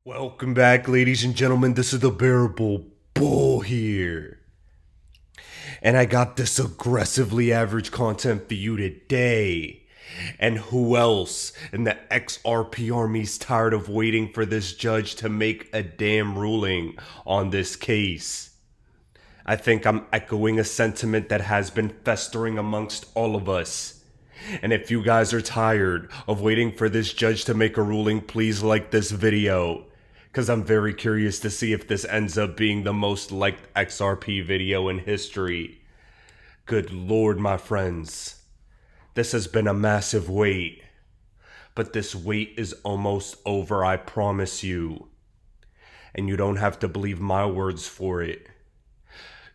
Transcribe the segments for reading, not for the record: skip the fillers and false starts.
Welcome back, ladies and gentlemen. This is the Bearable Bull here. And I got this aggressively average content for you today. And who else in the XRP army's tired of waiting for this judge to make a damn ruling on this case? I think I'm echoing a sentiment that has been festering amongst all of us. And if you guys are tired of waiting for this judge to make a ruling, please like this video, because I'm very curious to see if this ends up being the most liked XRP video in history. Good lord, my friends. This has been a massive wait. But this wait is almost over, I promise you. And you don't have to believe my words for it.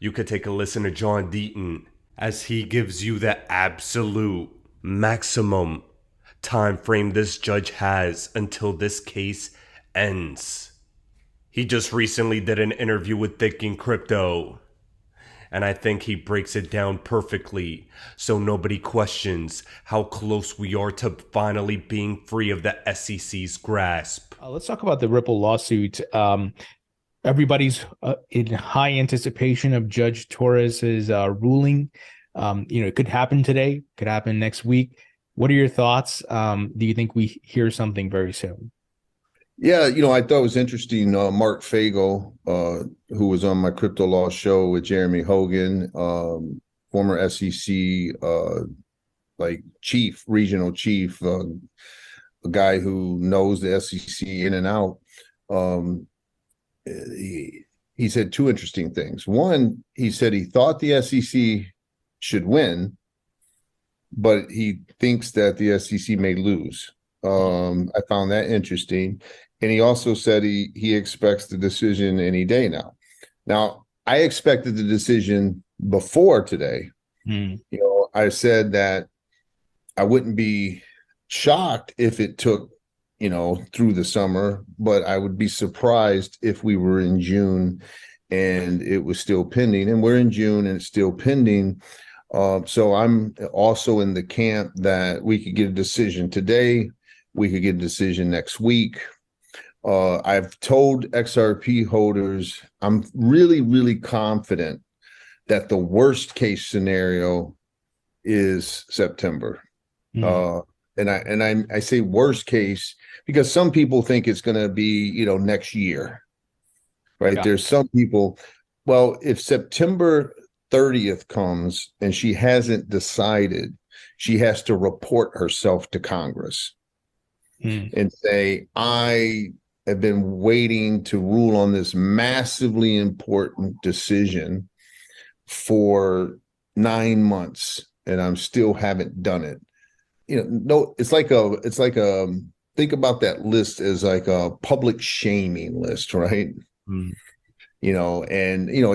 You could take a listen to John Deaton as he gives you the absolute maximum time frame this judge has until this case ends. He just recently did an interview with Thinking Crypto, and I think he breaks it down perfectly so nobody questions how close we are to finally being free of the SEC's grasp. Let's talk about the Ripple lawsuit. Everybody's in high anticipation of Judge Torres's ruling. It could happen today, could happen next week. What are your thoughts? Do you think we hear something very soon? Yeah, I thought it was interesting. Mark Fagel, who was on my crypto law show with Jeremy Hogan, former SEC regional chief, a guy who knows the SEC in and out. He said two interesting things. One, he said he thought the SEC should win, but he thinks that the SEC may lose. I found that interesting. And he also said he expects the decision any day now. Now, I expected the decision before today. I said that I wouldn't be shocked if it took, through the summer, but I would be surprised if we were in June and it was still pending. And we're in June and it's still pending. So I'm also in the camp that we could get a decision today. We could get a decision next week. I've told XRP holders, I'm really, really confident that the worst case scenario is September. And I say worst case because some people think it's going to be, next year, right? Yeah. There's some people, well, if September 30th comes and she hasn't decided, she has to report herself to Congress and say, I have been waiting to rule on this massively important decision for 9 months and I'm still haven't done it. It's like think about that list as like a public shaming list, right? A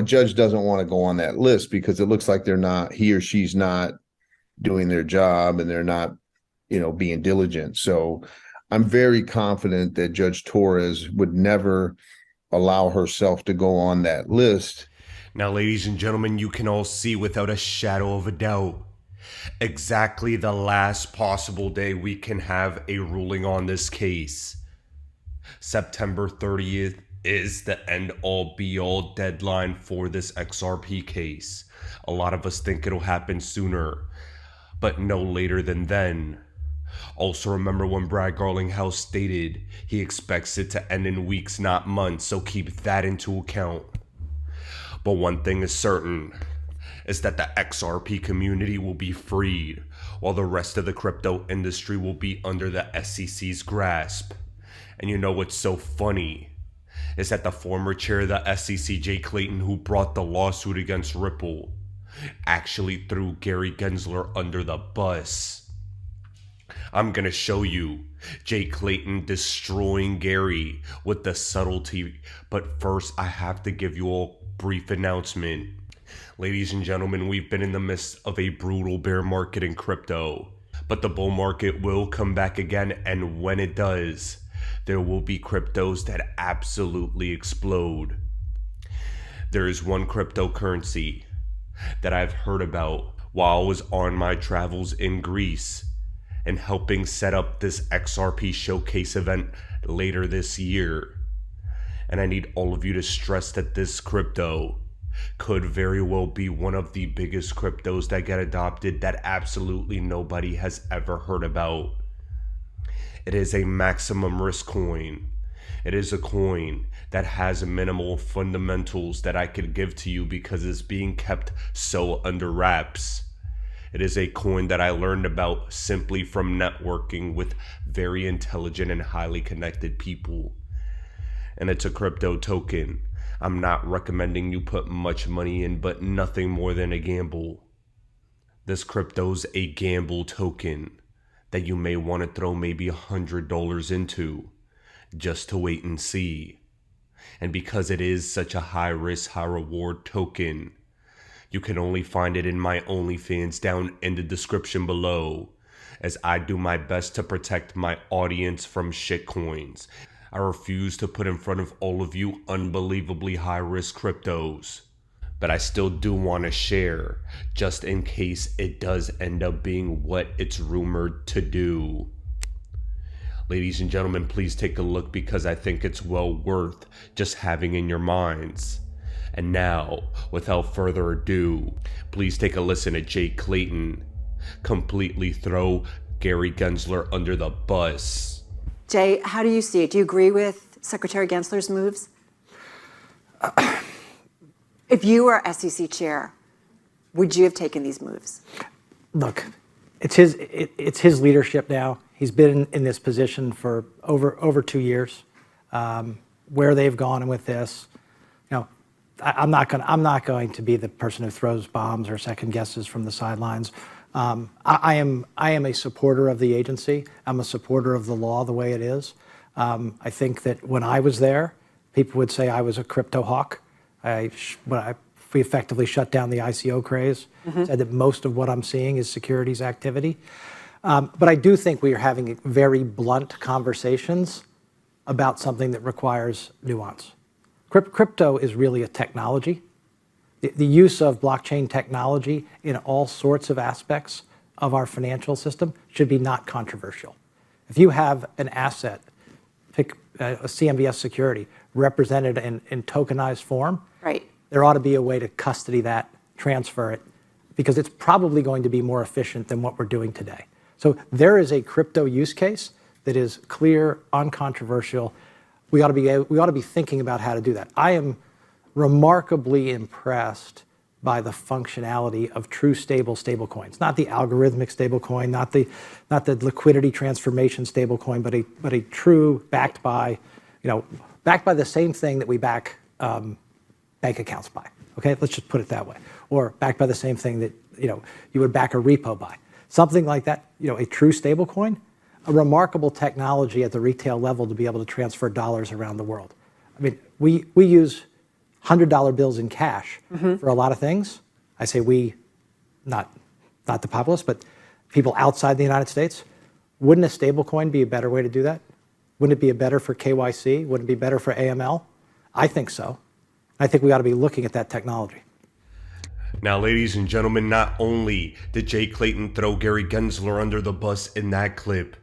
judge doesn't want to go on that list because it looks like he or she's not doing their job and they're not, being diligent. So I'm very confident that Judge Torres would never allow herself to go on that list. Now, ladies and gentlemen, you can all see without a shadow of a doubt exactly the last possible day we can have a ruling on this case. September 30th is the end-all be-all deadline for this XRP case. A lot of us think it'll happen sooner, but no later than then. Also remember when Brad Garlinghouse stated he expects it to end in weeks, not months, so keep that into account. But one thing is certain, is that the XRP community will be freed, while the rest of the crypto industry will be under the SEC's grasp. And you know what's so funny? Is that the former chair of the SEC, Clayton, who brought the lawsuit against Ripple, actually threw Gary Gensler under the bus. I'm gonna show you Clayton destroying Gary with the subtlety, but first I have to give you a brief announcement. Ladies and gentlemen, we've been in the midst of a brutal bear market in crypto, but the bull market will come back again, and when it does, there will be cryptos that absolutely explode. There is one cryptocurrency that I've heard about while I was on my travels in Greece and helping set up this XRP showcase event later this year. And I need all of you to stress that this crypto could very well be one of the biggest cryptos that get adopted that absolutely nobody has ever heard about. It is a maximum risk coin. It is a coin that has minimal fundamentals that I could give to you because it's being kept so under wraps. It is a coin that I learned about simply from networking with very intelligent and highly connected people. And it's a crypto token. I'm not recommending you put much money in, but nothing more than a gamble. This crypto's a gamble token that you may want to throw maybe $100 into just to wait and see. And because it is such a high risk, high reward token, you can only find it in my OnlyFans down in the description below, as I do my best to protect my audience from shitcoins. I refuse to put in front of all of you unbelievably high risk cryptos, but I still do want to share just in case it does end up being what it's rumored to do. Ladies and gentlemen, please take a look because I think it's well worth just having in your minds. And now, without further ado, please take a listen to Jay Clayton completely throw Gary Gensler under the bus. Jay, how do you see it? Do you agree with Secretary Gensler's moves? If you were SEC chair, would you have taken these moves? Look, it's his leadership now. He's been in this position for over 2 years. Where they've gone with this, I'm not going to be the person who throws bombs or second guesses from the sidelines. I am a supporter of the agency. I'm a supporter of the law the way it is. I think that when I was there, people would say I was a crypto hawk. We effectively shut down the ICO craze. Said that most of what I'm seeing is securities activity. But I do think we are having very blunt conversations about something that requires nuance. Crypto is really a technology. The use of blockchain technology in all sorts of aspects of our financial system should be not controversial. If you have an asset, pick a CMBS security, represented in tokenized form, Right. there ought to be a way to custody that, transfer it, because it's probably going to be more efficient than what we're doing today. So there is a crypto use case that is clear, uncontroversial. We ought to be thinking about how to do that. I am remarkably impressed by the functionality of true stablecoins, not the algorithmic stablecoin, not the liquidity transformation stablecoin, but a true backed by the same thing that we back bank accounts by. Okay, let's just put it that way, or backed by the same thing that you would back a repo by, something like that. A true stablecoin. A remarkable technology at the retail level to be able to transfer dollars around the world. I mean, we use $100 bills in cash for a lot of things. I say we, not the populace, but people outside the United States. Wouldn't a stablecoin be a better way to do that? Wouldn't it be better for KYC? Wouldn't it be better for AML? I think so. I think we ought to be looking at that technology. Now, ladies and gentlemen, not only did Jay Clayton throw Gary Gensler under the bus in that clip,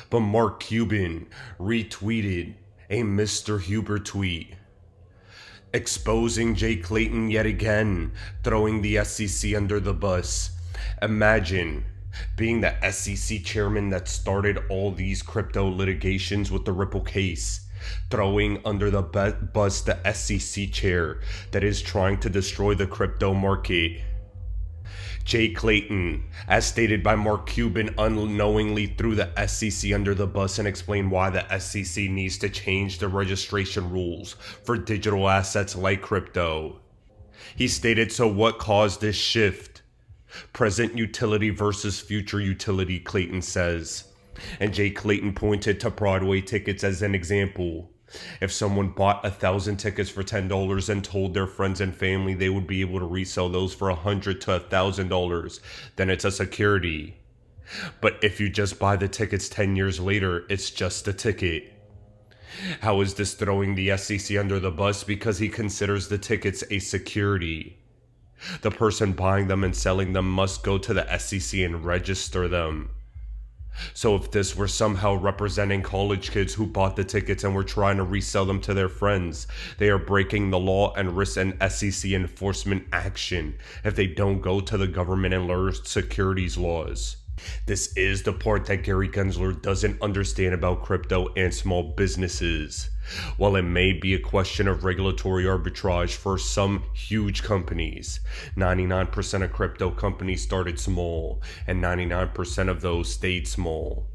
but Mark Cuban retweeted a Mr. Huber tweet exposing Jay Clayton yet again, throwing the SEC under the bus. Imagine being the SEC chairman that started all these crypto litigations with the Ripple case, throwing under the bus the SEC chair that is trying to destroy the crypto market. Jay Clayton, as stated by Mark Cuban, unknowingly threw the SEC under the bus and explained why the SEC needs to change the registration rules for digital assets like crypto. He stated, "So what caused this shift? Present utility versus future utility," Clayton says. And Jay Clayton pointed to Broadway tickets as an example. If someone bought 1,000 tickets for $10 and told their friends and family they would be able to resell those for $100 to $1,000, then it's a security. But if you just buy the tickets 10 years later, it's just a ticket. How is this throwing the SEC under the bus? Because he considers the tickets a security. The person buying them and selling them must go to the SEC and register them. So if this were somehow representing college kids who bought the tickets and were trying to resell them to their friends, they are breaking the law and risk an SEC enforcement action if they don't go to the government and learn securities laws. This is the part that Gary Gensler doesn't understand about crypto and small businesses. While it may be a question of regulatory arbitrage for some huge companies, 99% of crypto companies started small, and 99% of those stayed small.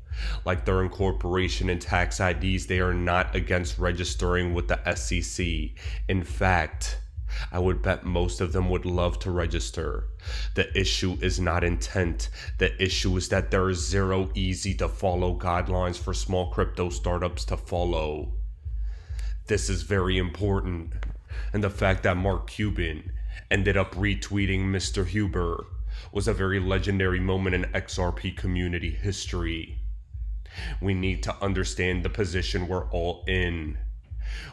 Like their incorporation and tax IDs, they are not against registering with the SEC. In fact, I would bet most of them would love to register. The issue is not intent. The issue is that there is zero easy to follow guidelines for small crypto startups to follow. This is very important. And the fact that Mark Cuban ended up retweeting Mr. Huber was a very legendary moment in XRP community history. We need to understand the position we're all in.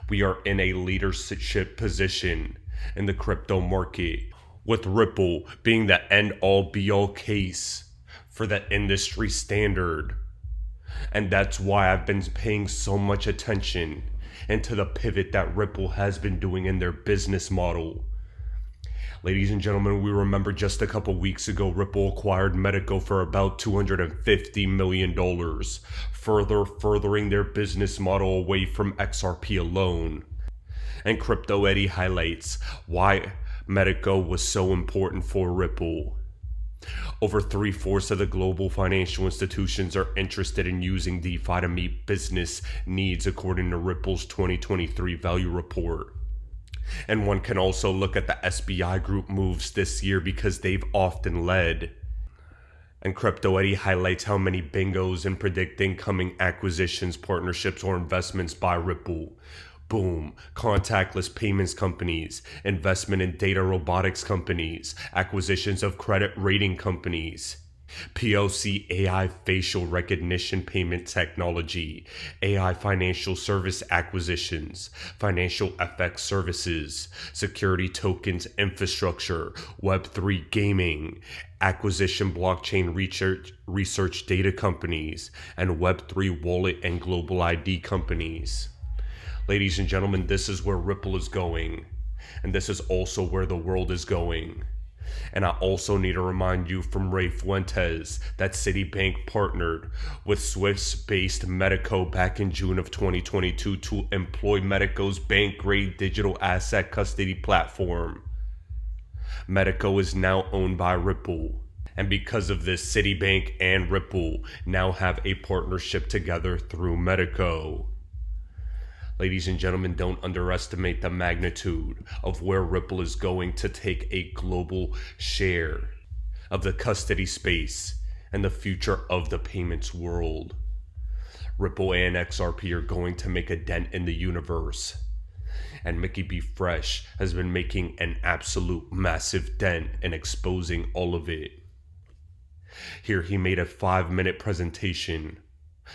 We are in a leadership position in the crypto market, with Ripple being the end-all be-all case for the industry standard. And that's why I've been paying so much attention into the pivot that Ripple has been doing in their business model. Ladies and gentlemen, we remember just a couple weeks ago, Ripple acquired Medico for about $250 million, furthering their business model away from XRP alone. And Crypto Eddie highlights why Medico was so important for Ripple. Over 3/4 of the global financial institutions are interested in using DeFi to meet business needs, according to Ripple's 2023 value report. And one can also look at the SBI Group moves this year because they've often led. And Crypto Eddie highlights how many bingos in predicting coming acquisitions, partnerships, or investments by Ripple. Boom, contactless payments companies, investment in data robotics companies, acquisitions of credit rating companies, POC AI facial recognition payment technology, AI financial service acquisitions, financial FX services, security tokens infrastructure, Web3 gaming, acquisition blockchain research data companies, and Web3 wallet and global ID companies. Ladies and gentlemen, this is where Ripple is going, and this is also where the world is going. And I also need to remind you from Ray Fuentes that Citibank partnered with Swiss-based Medico back in June of 2022 to employ Medico's bank-grade digital asset custody platform. Medico is now owned by Ripple. And because of this, Citibank and Ripple now have a partnership together through Medico. Ladies and gentlemen, don't underestimate the magnitude of where Ripple is going to take a global share of the custody space and the future of the payments world. Ripple and XRP are going to make a dent in the universe. And Mickey B. Fresh has been making an absolute massive dent in exposing all of it. Here he made a 5-minute presentation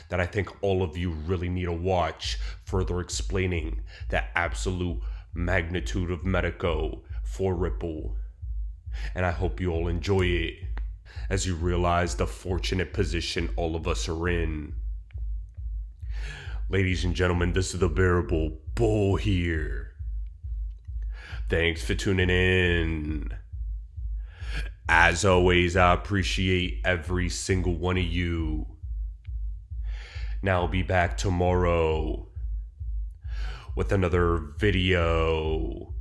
that I think all of you really need to watch, further explaining the absolute magnitude of Medico for Ripple. And I hope you all enjoy it as you realize the fortunate position all of us are in. Ladies and gentlemen, this is the Bearable Bull here. Thanks for tuning in. As always, I appreciate every single one of you. Now I'll be back tomorrow with another video.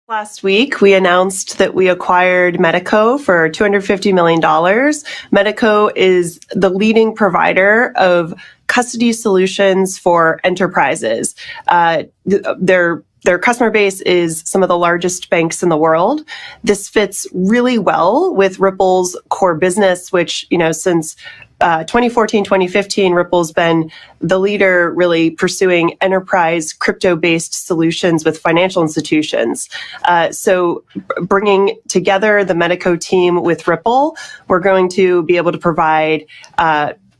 Last week, we announced that we acquired Medico for $250 million. Medico is the leading provider of custody solutions for enterprises. Their customer base is some of the largest banks in the world. This fits really well with Ripple's core business, which, since 2014, 2015, Ripple's been the leader really pursuing enterprise crypto-based solutions with financial institutions. So bringing together the Medico team with Ripple, we're going to be able to provide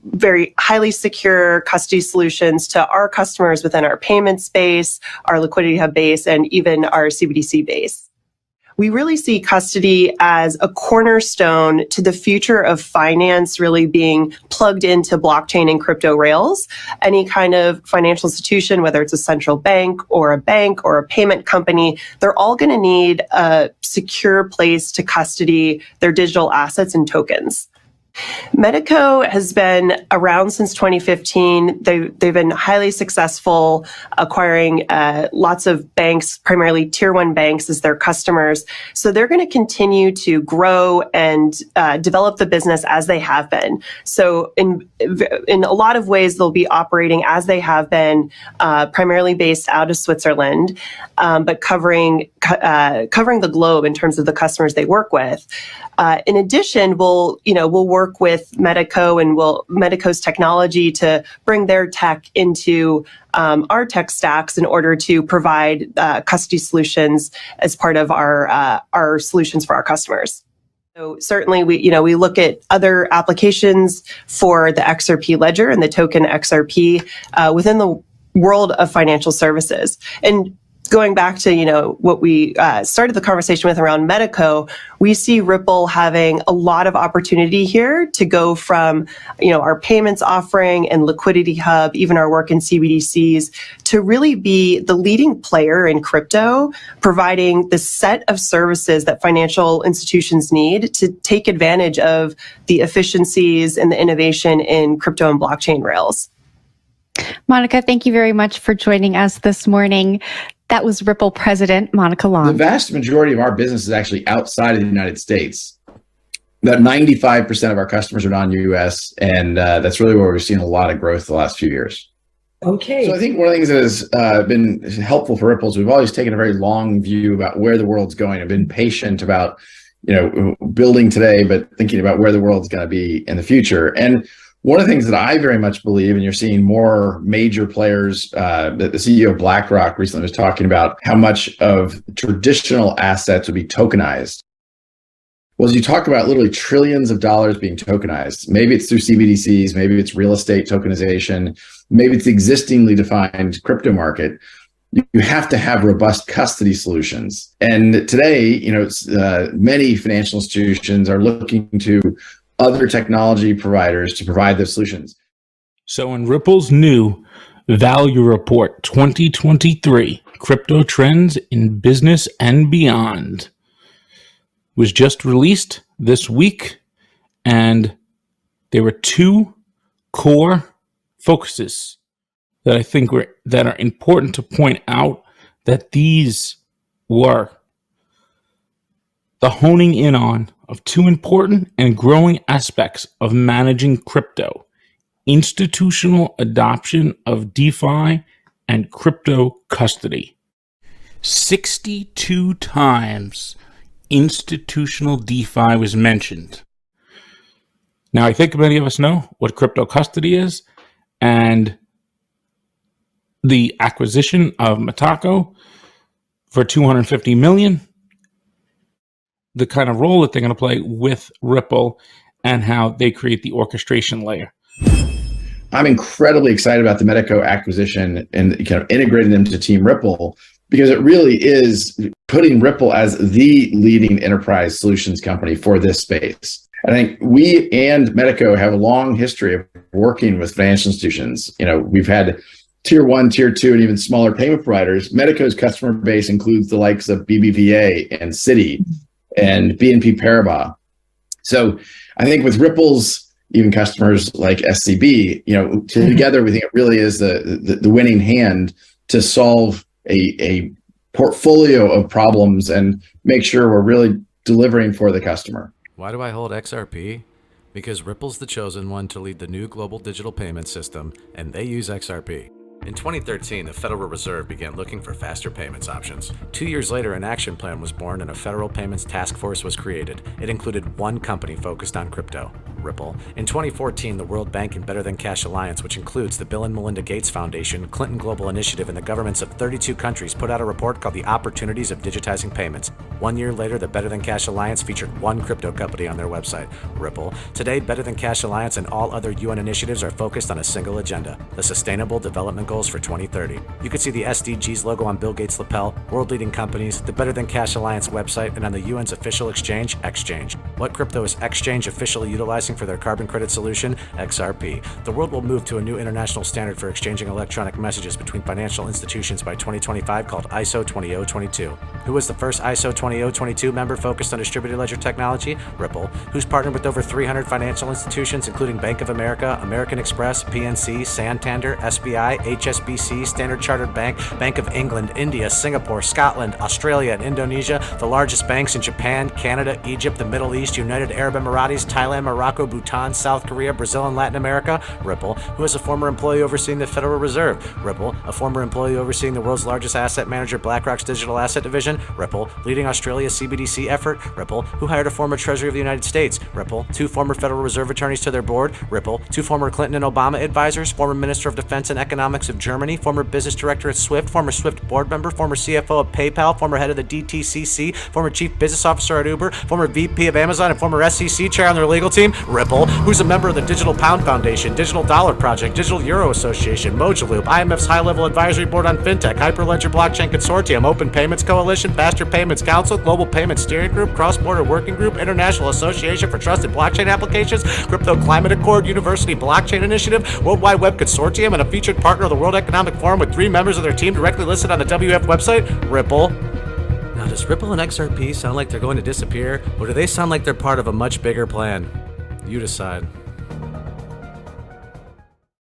very highly secure custody solutions to our customers within our payment space, our liquidity hub base, and even our CBDC base. we really see custody as a cornerstone to the future of finance really being plugged into blockchain and crypto rails. Any kind of financial institution, whether it's a central bank or a payment company, they're all going to need a secure place to custody their digital assets and tokens. Medico has been around since 2015. They've been highly successful acquiring lots of banks, primarily tier one banks as their customers. So they're going to continue to grow and develop the business as they have been. So in a lot of ways, they'll be operating as they have been, primarily based out of Switzerland, but covering the globe in terms of the customers they work with. In addition, we'll work with Medico and Medico's technology to bring their tech into our tech stacks in order to provide custody solutions as part of our solutions for our customers. So certainly we look at other applications for the XRP ledger and the token XRP within the world of financial services. And going back to, what we started the conversation with around Medico, we see Ripple having a lot of opportunity here to go from, our payments offering and liquidity hub, even our work in CBDCs, to really be the leading player in crypto, providing the set of services that financial institutions need to take advantage of the efficiencies and the innovation in crypto and blockchain rails. Monica, thank you very much for joining us this morning. That was Ripple President Monica Long. The vast majority of our business is actually outside of the United States. About 95% of our customers are non-US, and that's really where we've seen a lot of growth the last few years. Okay. So I think one of the things that has been helpful for Ripple is we've always taken a very long view about where the world's going and been patient about, building today, but thinking about where the world's going to be in the future. And one of the things that I very much believe, and you're seeing more major players, that the CEO of BlackRock recently was talking about how much of traditional assets would be tokenized. Well, as you talk about literally trillions of dollars being tokenized, maybe it's through CBDCs, maybe it's real estate tokenization, maybe it's the existingly defined crypto market. You have to have robust custody solutions. And today, many financial institutions are looking to other technology providers to provide those solutions. So in Ripple's new Value Report 2023, Crypto Trends in Business and Beyond, was just released this week, and there were two core focuses that I think that are important to point out, that these were the honing in on of two important and growing aspects of managing crypto: institutional adoption of DeFi and crypto custody. 62 times institutional DeFi was mentioned. Now, I think many of us know what crypto custody is, and the acquisition of Medico for $250 million, the kind of role that they're going to play with Ripple and how they create the orchestration layer. I'm incredibly excited about the Medico acquisition and kind of integrating them to Team Ripple, because it really is putting Ripple as the leading enterprise solutions company for this space. I think we and Medico have a long history of working with financial institutions. We've had tier one, tier two, and even smaller payment providers. Medico's customer base includes the likes of BBVA and Citi and BNP Paribas. So I think with Ripple's even customers like SCB, together we think it really is the winning hand to solve a portfolio of problems and make sure we're really delivering for the customer. Why do I hold XRP? Because Ripple's the chosen one to lead the new global digital payment system, and they use XRP. In 2013, the Federal Reserve began looking for faster payments options. 2 years later, an action plan was born and a federal payments task force was created. It included one company focused on crypto, Ripple. In 2014, the World Bank and Better Than Cash Alliance, which includes the Bill and Melinda Gates Foundation, Clinton Global Initiative, and the governments of 32 countries, put out a report called The Opportunities of Digitizing Payments. 1 year later, the Better Than Cash Alliance featured one crypto company on their website, Ripple. Today, Better Than Cash Alliance and all other UN initiatives are focused on a single agenda, the Sustainable Development Goals for 2030. You can see the SDGs logo on Bill Gates' lapel, world-leading companies, the Better Than Cash Alliance website, and on the UN's official exchange, Exchange. What crypto is Exchange officially utilizing for their carbon credit solution? XRP. The world will move to a new international standard for exchanging electronic messages between financial institutions by 2025 called ISO 20022. Who was the first ISO 20022 member focused on distributed ledger technology? Ripple. Who's partnered with over 300 financial institutions including Bank of America, American Express, PNC, Santander, SBI, HSBC, Standard Chartered Bank, Bank of England, India, Singapore, Scotland, Australia, and Indonesia, the largest banks in Japan, Canada, Egypt, the Middle East, United Arab Emirates, Thailand, Morocco, Bhutan, South Korea, Brazil, and Latin America? Ripple. Who is a former employee overseeing the Federal Reserve? Ripple. A former employee overseeing the world's largest asset manager, BlackRock's digital asset division? Ripple. Leading Australia's CBDC effort? Ripple. Who hired a former Treasury of the United States? Ripple. 2 former Federal Reserve attorneys to their board? Ripple. 2 former Clinton and Obama advisors? Former Minister of Defense and Economics of Germany? Former business director at Swift? Former Swift board member? Former CFO of PayPal? Former head of the DTCC? Former chief business officer at Uber? Former VP of Amazon and former SEC chair on their legal team? Ripple. Who's a member of the Digital Pound Foundation, Digital Dollar Project, Digital Euro Association, Mojaloop, IMF's high-level advisory board on fintech, Hyperledger Blockchain Consortium, Open Payments Coalition, Faster Payments Council, Global Payments Steering Group, Cross-Border Working Group, International Association for Trusted Blockchain Applications, Crypto Climate Accord, University Blockchain Initiative, World Wide Web Consortium, and a featured partner of the World Economic Forum with 3 members of their team directly listed on the WF website? Ripple. Now, does Ripple and XRP sound like they're going to disappear, or do they sound like they're part of a much bigger plan? You decide.